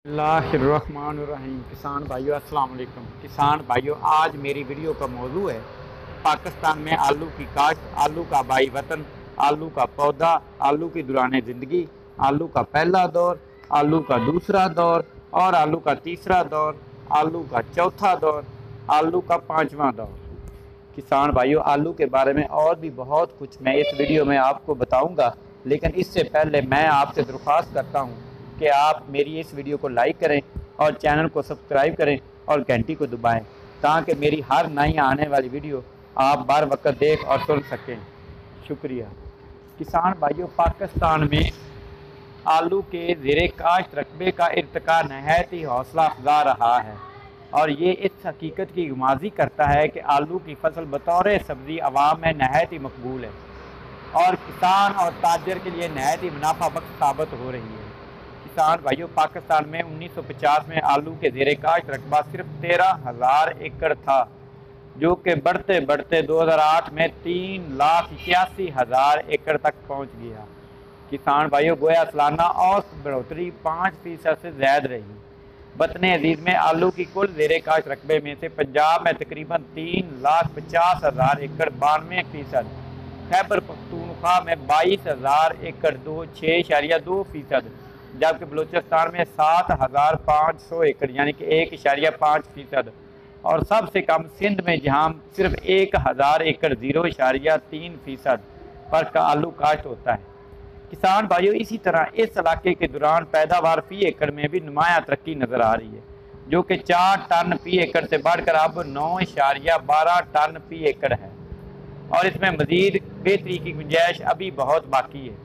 बिस्मिल्लाहिर्रहमानिर्रहीम। किसान भाइयों अस्सलाम वालेकुम। किसान भाइयों, आज मेरी वीडियो का मौजू है पाकिस्तान में आलू की काश्त, आलू का बाई वतन, आलू का पौधा, आलू की दौरान ज़िंदगी, आलू का पहला दौर, आलू का दूसरा दौर और आलू का तीसरा दौर, आलू का चौथा दौर, आलू का पाँचवा दौर। किसान भाइयों, आलू के बारे में और भी बहुत कुछ मैं इस वीडियो में आपको बताऊंगा, लेकिन इससे पहले मैं आपसे दरख्वास्त करता हूं कि आप मेरी इस वीडियो को लाइक करें और चैनल को सब्सक्राइब करें और घंटी को दबाएं, ताकि मेरी हर नई आने वाली वीडियो आप बार वक्त देख और सुन सकें। शुक्रिया। किसान भाइयों, पाकिस्तान में आलू के ज़ेरे काश्त रकबे का इर्तिका नहायत ही हौसला अफजा रहा है और ये इस हकीकत की गुमाजी करता है कि आलू की फसल बतौर सब्ज़ी आवाम में नहायत ही मकबूल है और किसान और ताजर के लिए नहायत ही मुनाफा बख्श साबित हो रही है। किसान भाइयों, पाकिस्तान में 1950 में आलू के ज़ेरे काश्त रकबा सिर्फ 13,000 एकड़ था, जो कि बढ़ते बढ़ते 2008 में 3,81,000 एकड़ तक पहुँच गया। किसान भाइयों, गोया सालाना औसत बढ़ोतरी 5% से ज़्यादा रही। वतन अजीज़ में आलू की कुल ज़ेरे काश्त रकबे में से पंजाब में तकरीबन 3,50,000 एकड़ 92%, खैबर पख्तूनख्वा में 22,000 एकड़ 6.2%, जबकि बलूचिस्तान में 7,500 एकड़ यानी कि 1.5% और सबसे कम सिंध में जहाँ सिर्फ 1,000 एकड़ 0.3% पर का आलू काश्त होता है। किसान भाइयों, इसी तरह इस इलाके के दौरान पैदावार फी एकड़ में भी नुमाया तरक्की नज़र आ रही है, जो कि 4 टन फी एकड़ से बढ़कर अब 9.12 टन फी एकड़ है और इसमें मजीद बेहतरी की गुंजाइश अभी बहुत बाकी है।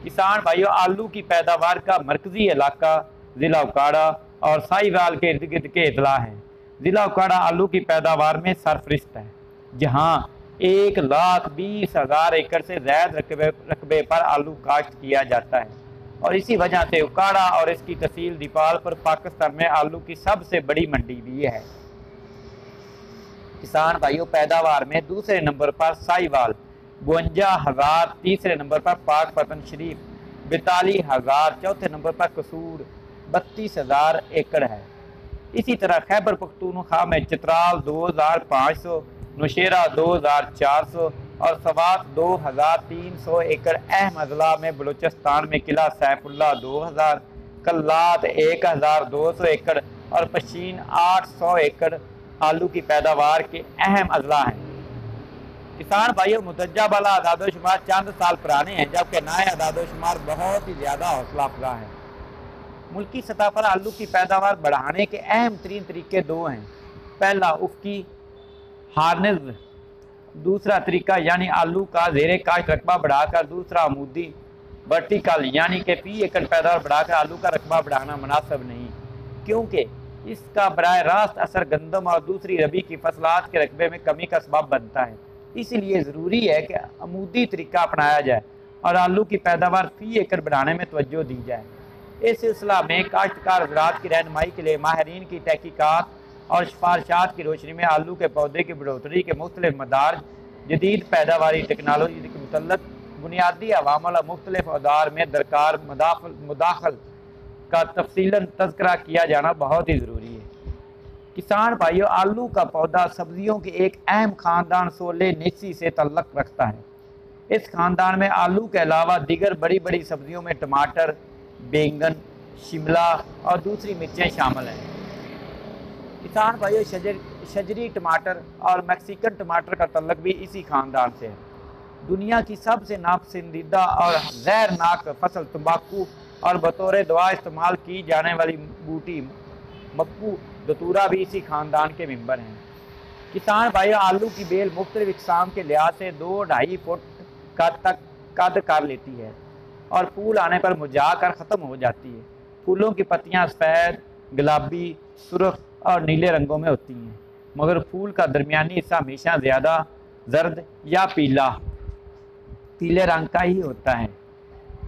किसान भाइयों, आलू की पैदावार का मरकजी इलाका ज़िला उकाड़ा और साहिवाल के इर्द गिर्द के अजला है। ज़िला उकाड़ा आलू की पैदावार में सरफरिस्त है, जहाँ 1,20,000 एकड़ से ज़्यादा रकबे पर आलू काश्त किया जाता है और इसी वजह से उकाड़ा और इसकी तहसील दीपाल पर पाकिस्तान में आलू की सबसे बड़ी मंडी भी है। किसान भाइयों, पैदावार में दूसरे नंबर पर साहिवाल 52,000, तीसरे नंबर पर पाकपतन शरीफ 42,000, चौथे नंबर पर कसूर 32,000 एकड़ है। इसी तरह खैबर पख्तूनख्वा में चित्राल 2,500, नौशेरा 2,400 और सवात 2,300 एकड़, अहमदला में बलूचिस्तान में किला सैफुल्ला 2,000, कल्लात 1,200 एकड़ और पशीन 800 एकड़ आलू की पैदावार के अहम अजला हैं। किसान भाइयों, मुतज्जा वाला आदादोशुमार चंद साल पुराने हैं, जबकि नए आदादोशुमार बहुत ही ज़्यादा हौसला अफजा है। मुल्की सतह पर आलू की पैदावार बढ़ाने के अहम तरीन तरीके दो हैं। पहला उफ़की हार्नेज, दूसरा तरीका यानी आलू का ज़ेरे काश्त रकबा बढ़ाकर, दूसरा अमूदी वर्टिकल यानी कि फी एकड़ पैदावार बढ़ाकर आलू का रकबा बढ़ाना मुनासिब नहीं, क्योंकि इसका बराह रास्त असर गंदम और दूसरी रबी की फसलात के रकबे में कमी का सबब बनता है। इसलिए ज़रूरी है कि अमूदी तरीका अपनाया जाए और आलू की पैदावार फी एकड़ बढ़ाने में तवज्जो दी जाए। इस सिलसिला में काश्तकार हज़रात की रहनुमाई के लिए माहिरीन की तहकीकात और सिफारिशात की रोशनी में आलू के पौधे की बढ़ोतरी के मुख्तलिफ मदार, जदीद पैदावारी टेक्नोलॉजी के मुतल्लक बुनियादी अवामल और मुख्तलिफ औजार में दरकार मुदाखल का तफसीलन तज़किरा किया जाना बहुत ही ज़रूरी है। किसान भाइयों, आलू का पौधा सब्जियों के एक अहम ख़ानदान सोलेनेसी से तल्लक रखता है। इस ख़ानदान में आलू के अलावा दीगर बड़ी बड़ी सब्जियों में टमाटर, बैंगन, शिमला और दूसरी मिर्चें शामिल हैं। किसान भाइयों, शजरी टमाटर और मैक्सिकन टमाटर का तल्लक भी इसी ख़ानदान से है। दुनिया की सबसे नापसंदीदा और ज़हरनाक फसल तंबाकू और बतौर दवा इस्तेमाल की जाने वाली बूटी मक्कू दतूरा भी इसी ख़ानदान के मेंबर हैं। किसान भाइयों, आलू की बेल मुख्तलिफ इक़साम के लिहाज से 2-2.5 फुट तक कद कर लेती है और फूल आने पर मुरझा कर ख़त्म हो जाती है। फूलों की पत्तियां सफ़ेद, गुलाबी, सुर्ख और नीले रंगों में होती हैं, मगर फूल का दरमियानी हिस्सा हमेशा ज़्यादा जर्द या पीले रंग का ही होता है।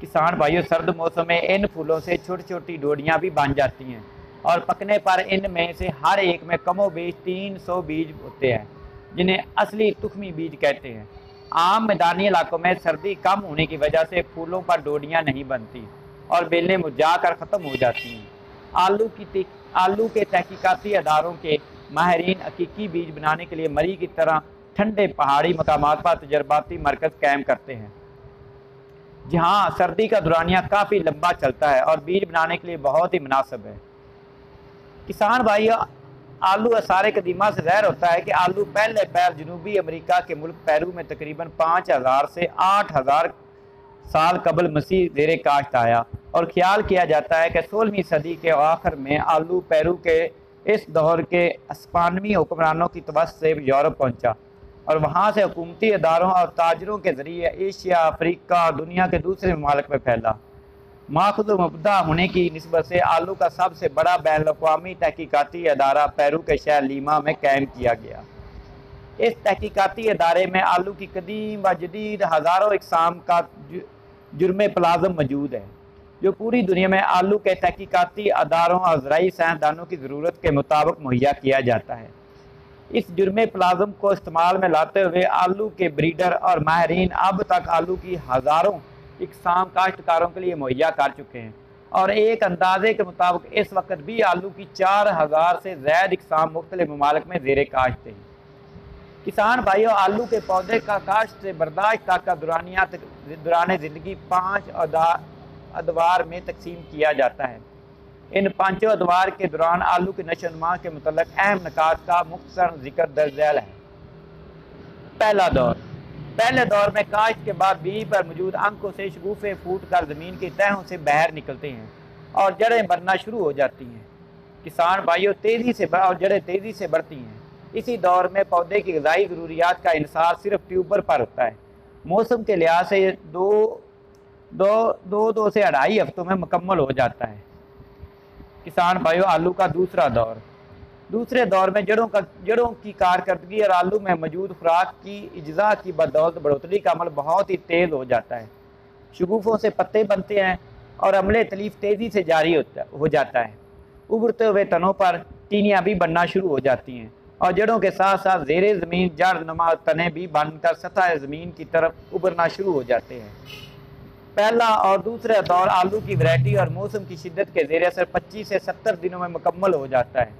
किसान भाइयों, सर्द मौसम में इन फूलों से छोटी छोटी डोडियाँ भी बन जाती हैं और पकने पर इनमें से हर एक में कमोबेश 300 बीज होते हैं, जिन्हें असली तुखमी बीज कहते हैं। आम मैदानी इलाकों में सर्दी कम होने की वजह से फूलों पर डोडियाँ नहीं बनती और बेलें मुरझा कर ख़त्म हो जाती हैं। आलू के तहकीकाती अदारों के माहिरीन हकीकी बीज बनाने के लिए मरी की तरह ठंडे पहाड़ी मकामात पर तजर्बाती मरकज़ कायम करते हैं, जहाँ सर्दी का दौरानिया काफ़ी लंबा चलता है और बीज बनाने के लिए बहुत ही मुनासिब है। किसान भाइयों, आलू आसार कदीमा से ज़ाहिर होता है कि आलू पहले पैर जनूबी अमेरिका के मुल्क पेरू में तकरीबन 5000 से 8000 साल कबल मसीह ज़ेरे काश्त आया, और ख्याल किया जाता है कि 16वीं सदी के आखिर में आलू पेरू के इस दौर के स्पेनी हुक्मरानों की तवज्जो से यूरोप पहुंचा और वहां से हुकूमती अदारों और ताजरों के ज़रिए एशिया, अफ्रीका और दुनिया के दूसरे ममालिक में फैला। माखुज़ मुबदा होने की निस्बत से आलू का सबसे बड़ा बैनुल-अक़वामी तहकीकाती अदारा पेरू के शहर लीमा में कायम किया गया। इस तहकीकाती अदारे में आलू की कदीम व जदीद हज़ारों इक़साम का जुर्म प्लाज़म मौजूद है, जो पूरी दुनिया में आलू के तहकीकाती अदारों और ज़राई साइंसदानों की ज़रूरत के मुताबिक मुहैया किया जाता है। इस जुर्म प्लाज़म को इस्तेमाल में लाते हुए आलू के ब्रीडर और माहिरीन अब तक आलू की हज़ारों इक़साम काश्तकारों के लिए मुहैया कर चुके हैं, और एक अंदाजे के मुताबिक इस वक्त भी आलू की 4000 से ज़ायद इक़साम मुख्तलिफ ममालिक में ज़ेरे काश्त हैं। किसान भाइयों, आलू के पौधे का काश्त से बर्दाश्त तक का दौरान ज़िंदगी 5 अदवार में तकसीम किया जाता है। इन 5 अदवार के दौरान आलू के नशोनुमा के मुतल्लिक़ अहम निकात का मुख्तसर जिक्र दर्ज झैल है। पहला दौर। पहले दौर में काश्त के बाद बीज पर मौजूद अंकों से शगुफ़े फूट कर ज़मीन की तहों से बाहर निकलते हैं और जड़ें बनना शुरू हो जाती हैं। किसान भाइयों, जड़ें तेज़ी से बढ़ती हैं। इसी दौर में पौधे की ग़िज़ाई ज़रूरियात का इन्हिसार सिर्फ ट्यूबर पर होता है। मौसम के लिहाज से ये दो से 2.5 हफ्तों में मुकम्मल हो जाता है। किसान भाइयों, आलू का दूसरा दौर। दूसरे दौर में जड़ों की कारकर्दगी और आलू में मौजूद खुराक की इज्जा की बदौलत बढ़ोतरी का अमल बहुत ही तेज़ हो जाता है। शगुफ़ों से पत्ते बनते हैं और अमले तलीफ तेज़ी से जारी हो जाता है। उभरते हुए तनों पर तीनियाँ भी बनना शुरू हो जाती हैं और जड़ों के साथ साथ ज़ेरे ज़मीन जड़ नुमा तने भी बनकर सतह ज़मीन की तरफ उभरना शुरू हो जाते हैं। पहला और दूसरा दौर आलू की वैरायटी और मौसम की शिद्दत के ज़ेरे असर 25 से 70 दिनों में मुकम्मल हो जाता है।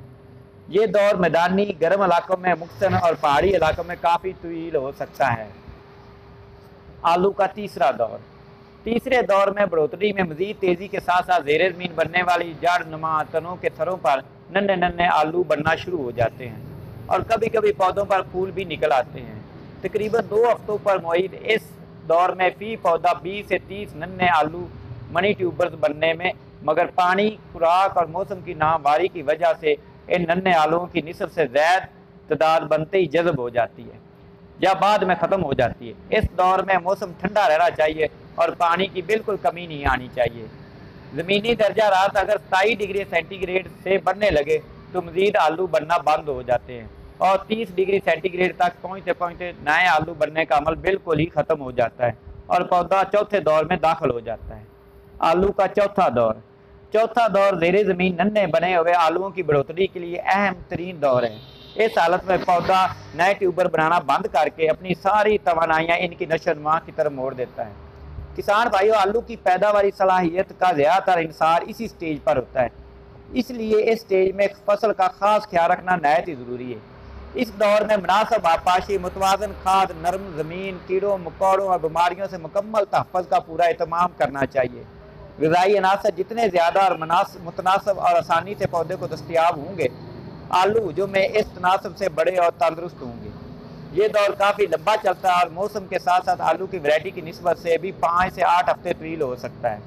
ये दौर मैदानी गर्म इलाकों में मुख्तन और पहाड़ी इलाकों में काफ़ी तवील हो सकता है। आलू का तीसरा दौर। तीसरे दौर में बढ़ोतरी में मज़ीद तेज़ी के साथ साथ ज़ेरे ज़मीन बनने वाली जड़ नुमा तनों के सरों पर नन्हे नन्हे आलू बनना शुरू हो जाते हैं और कभी कभी पौधों पर फूल भी निकल आते हैं। तकरीबन 2 हफ्तों पर मुईद इस दौर में फ़ी पौधा 20 से 30 नन्हे आलू मनी ट्यूबर्स बनने में, मगर पानी, खुराक और मौसम की नाहवारी की वजह से इन नन्हे आलूओं की निस्फ से ज़्यादा तादाद बनते ही जज़ब हो जाती है या बाद में ख़त्म हो जाती है। इस दौर में मौसम ठंडा रहना चाहिए और पानी की बिल्कुल कमी नहीं आनी चाहिए। ज़मीनी दर्जा रात अगर 27 डिग्री सेंटीग्रेड से बढ़ने लगे तो मज़ीद आलू बनना बंद हो जाते हैं और 30 डिग्री सेंटीग्रेड तक पहुँचते पहुँचते नए आलू बनने का अमल बिल्कुल ही ख़त्म हो जाता है और पौधा चौथे दौर में दाखिल हो जाता है। आलू का चौथा दौर। चौथा दौर ज़ेरे ज़मीन नन्हे बने हुए आलूओं की बढ़ोतरी के लिए अहम तरीन दौर है। इस हालत में पौधा नए ट्यूबर बनाना बंद करके अपनी सारी तवानाइयाँ इनकी नशोनुमा की तरफ मोड़ देता है। किसान भाइयों, आलू की पैदावारी सलाहियत का ज़्यादातर इंसार इसी स्टेज पर होता है, इसलिए इस स्टेज में फसल का खास ख्याल रखना नहायत ही ज़रूरी है। इस दौर में मुनासिब आबपाशी, मुतवाज़न खाद, नरम ज़मीन, कीड़ों मकोड़ों और बीमारियों से मुकम्मल तहफ़्फ़ुज़ का पूरा एहतमाम करना चाहिए। ग़िज़ाई अनासर जितने ज़्यादा और मुतनासिब और आसानी से पौधे को दस्तयाब होंगे, आलू जो में इस तनासब से बड़े और तंदुरुस्त होंगे। ये दौर काफ़ी लंबा चलता है और मौसम के साथ साथ आलू की वैरायटी की निस्बत से भी 5 से 8 हफ्ते तवील हो सकता है।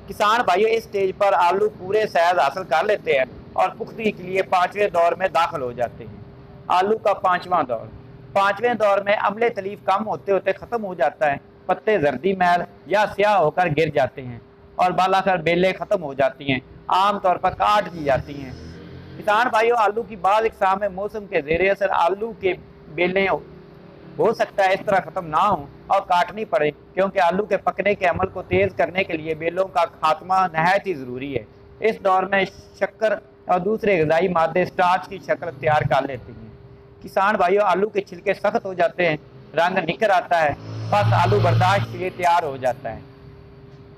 किसान भाइयों, इस स्टेज पर आलू पूरे सैज हासिल कर लेते हैं और पुख्तगी के लिए 5वें दौर में दाखिल हो जाते हैं। आलू का 5वां दौर। 5वें दौर में अमले तलीफ कम होते होते ख़त्म हो जाता है, पत्ते जर्दी मैल या स्याह होकर गिर जाते हैं और बालाकर बेलें ख़त्म हो जाती हैं, आमतौर पर काट दी जाती हैं। किसान भाइयों, आलू की बाज़ इक़साम में मौसम के ज़ेरे असर आलू के बेलें हो सकता है इस तरह ख़त्म ना हो और काटनी पड़े, क्योंकि आलू के पकने के अमल को तेज़ करने के लिए बेलों का खात्मा नहायत ही ज़रूरी है। इस दौर में शक्कर और दूसरे ग़िज़ाई मादे स्टार्च की शक्ल तैयार कर लेती हैं। किसान भाइयों, आलू के छिलके सख्त हो जाते हैं, रंग निखर आता है, बस आलू बर्दाश्त के लिए तैयार हो जाता है।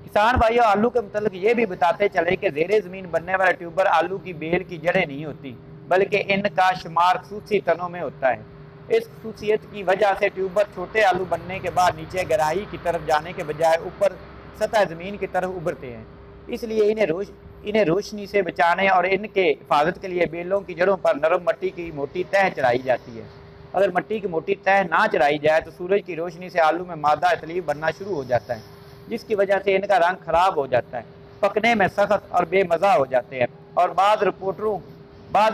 किसान भाइयों, आलू के मतलब ये भी बताते चले कि ज़ेरे ज़मीन बनने वाला ट्यूबर आलू की बेल की जड़ें नहीं होती, बल्कि इनका शुमार खसूसी तनों में होता है। इस खसूसियत की वजह से ट्यूबर छोटे आलू बनने के बाद नीचे गहराई की तरफ जाने के बजाय ऊपर सतह ज़मीन की तरफ उभरते हैं। इसलिए इन्हें रोशनी से बचाने और इनके हिफाजत के लिए बेलों की जड़ों पर नरम मिट्टी की मोटी तह चढ़ाई जाती है। अगर मिट्टी की मोटी तह ना चढ़ाई जाए तो सूरज की रोशनी से आलू में मादा तलीब बनना शुरू हो जाता है, जिसकी वजह से इनका रंग खराब हो जाता है, पकने में सख्त और बेमज़ा हो जाते हैं। और बाद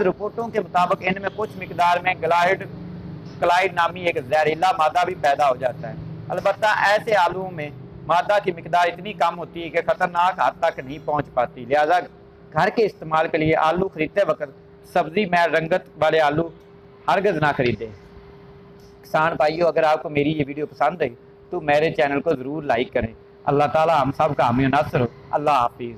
रिपोर्टों के मुताबिक इनमें कुछ मिकदार में क्लाइड नामी एक जहरीला मादा भी पैदा हो जाता है। अलबत्ता ऐसे आलूओं में मादा की मिकदार इतनी कम होती है कि खतरनाक हद तक नहीं पहुंच पाती। लिहाजा घर के इस्तेमाल के लिए आलू खरीदते वक्त सब्जी में रंगत वाले आलू हरगज़ ना खरीदें। किसान भाइयों, अगर आपको मेरी ये वीडियो पसंद है तो मेरे चैनल को ज़रूर लाइक करें। अल्लाह ताला हम सब का हामी नासर हो। अल्लाह हाफिज़।